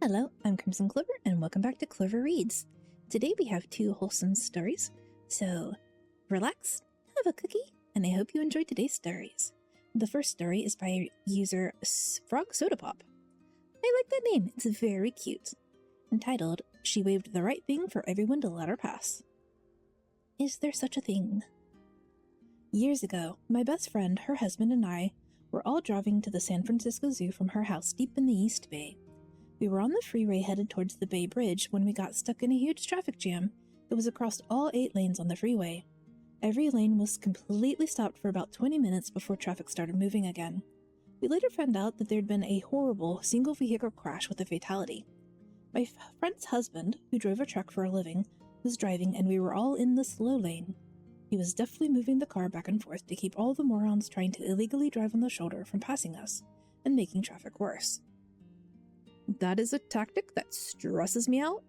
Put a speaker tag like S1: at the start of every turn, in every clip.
S1: Hello, I'm Crimson Clover, and welcome back to Clover Reads. Today we have two wholesome stories, so relax, have a cookie, and I hope you enjoy today's stories. The first story is by user Frog Soda Pop. I like that name, it's very cute. Entitled, She Waved the Right Thing for Everyone to Let Her Pass. Is there such a thing? Years ago, my best friend, her husband, and I were all driving to the San Francisco Zoo from her house deep in the East Bay. We were on the freeway headed towards the Bay Bridge when we got stuck in a huge traffic jam that was across all 8 lanes on the freeway. Every lane was completely stopped for about 20 minutes before traffic started moving again. We later found out that there had been a horrible single-vehicle crash with a fatality. My friend's husband, who drove a truck for a living, was driving and we were all in the slow lane. He was deftly moving the car back and forth to keep all the morons trying to illegally drive on the shoulder from passing us and making traffic worse. That is a tactic that stresses me out,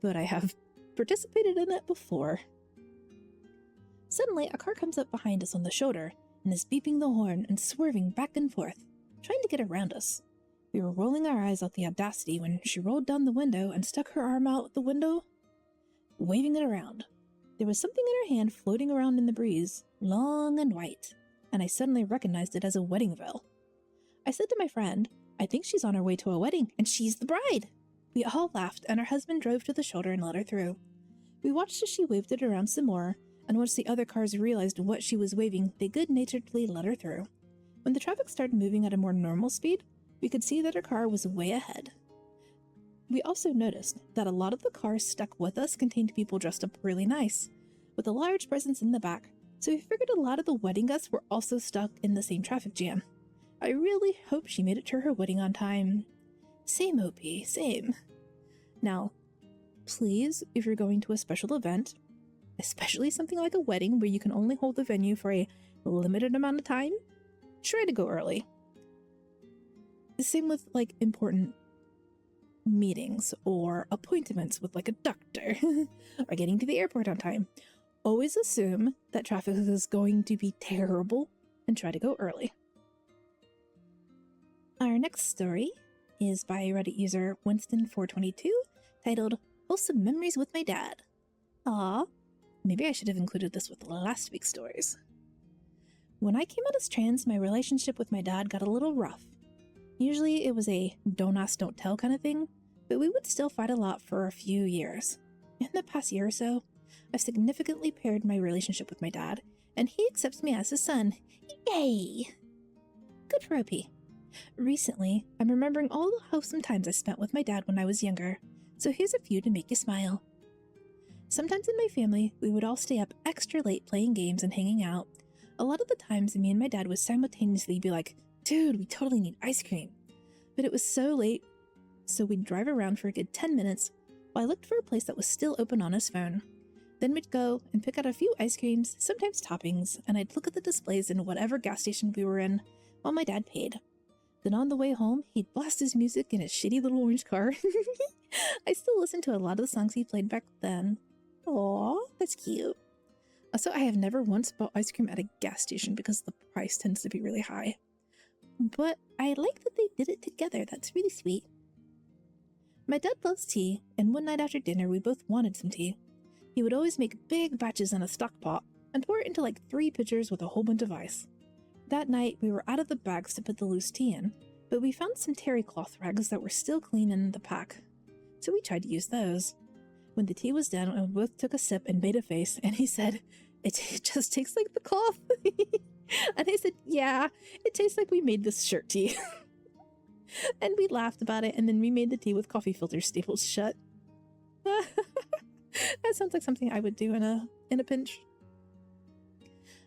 S1: but I have participated in it before. Suddenly, a car comes up behind us on the shoulder and is beeping the horn and swerving back and forth, trying to get around us. We were rolling our eyes at the audacity when she rolled down the window and stuck her arm out the window, waving it around. There was something in her hand floating around in the breeze, long and white, and I suddenly recognized it as a wedding veil. I said to my friend, I think she's on her way to a wedding, and she's the bride. We all laughed, and her husband drove to the shoulder and let her through. We watched as she waved it around some more, and once the other cars realized what she was waving, they good-naturedly let her through. When the traffic started moving at a more normal speed, we could see that her car was way ahead. We also noticed that a lot of the cars stuck with us contained people dressed up really nice, with a large presence in the back, so we figured a lot of the wedding guests were also stuck in the same traffic jam. I really hope she made it to her wedding on time. Same, OP, same. Now, please, if you're going to a special event, especially something like a wedding where you can only hold the venue for a limited amount of time, try to go early. The same with, important meetings or appointments with, a doctor, or getting to the airport on time. Always assume that traffic is going to be terrible and try to go early. Our next story is by Reddit user Winston422, titled Wholesome Memories with My Dad. Aw, maybe I should have included this with last week's stories. When I came out as trans, my relationship with my dad got a little rough. Usually it was a don't ask, don't tell kind of thing, but we would still fight a lot for a few years. In the past year or so, I've significantly paired my relationship with my dad, and he accepts me as his son. Yay! Good for OP. Recently, I'm remembering all the wholesome times I spent with my dad when I was younger, so here's a few to make you smile. Sometimes in my family, we would all stay up extra late playing games and hanging out. A lot of the times, me and my dad would simultaneously be like, dude, we totally need ice cream. But it was so late, so we'd drive around for a good 10 minutes while I looked for a place that was still open on his phone. Then we'd go and pick out a few ice creams, sometimes toppings, and I'd look at the displays in whatever gas station we were in while my dad paid. Then on the way home, he'd blast his music in his shitty little orange car. I still listen to a lot of the songs he played back then. Aww, that's cute. Also, I have never once bought ice cream at a gas station because the price tends to be really high. But I like that they did it together, that's really sweet. My dad loves tea, and one night after dinner we both wanted some tea. He would always make big batches in a stock pot and pour it into 3 pitchers with a whole bunch of ice. That night, we were out of the bags to put the loose tea in, but we found some terry cloth rags that were still clean in the pack, so we tried to use those. When the tea was done, we both took a sip and made a face, and he said, it just tastes like the cloth. And I said, yeah, it tastes like we made this shirt tea. And we laughed about it, and then we made the tea with coffee filters stapled shut. That sounds like something I would do in a pinch.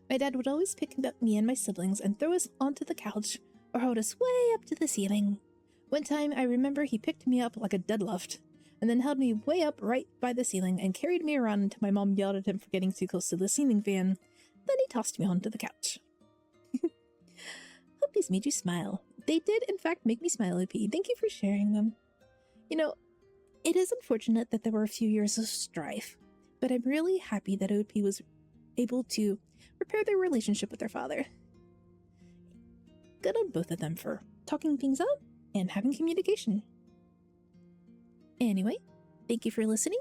S1: My dad would always pick up me and my siblings and throw us onto the couch or hold us way up to the ceiling. One time, I remember he picked me up like a deadlift and then held me way up right by the ceiling and carried me around until my mom yelled at him for getting too close to the ceiling fan. Then he tossed me onto the couch. Hope these made you smile. They did, in fact, make me smile, OP. Thank you for sharing them. It is unfortunate that there were a few years of strife, but I'm really happy that OP was able to repair their relationship with their father. Good on both of them for talking things out and having communication. Anyway, thank you for listening.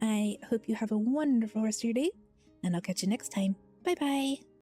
S1: I hope you have a wonderful rest of your day, and I'll catch you next time. Bye bye.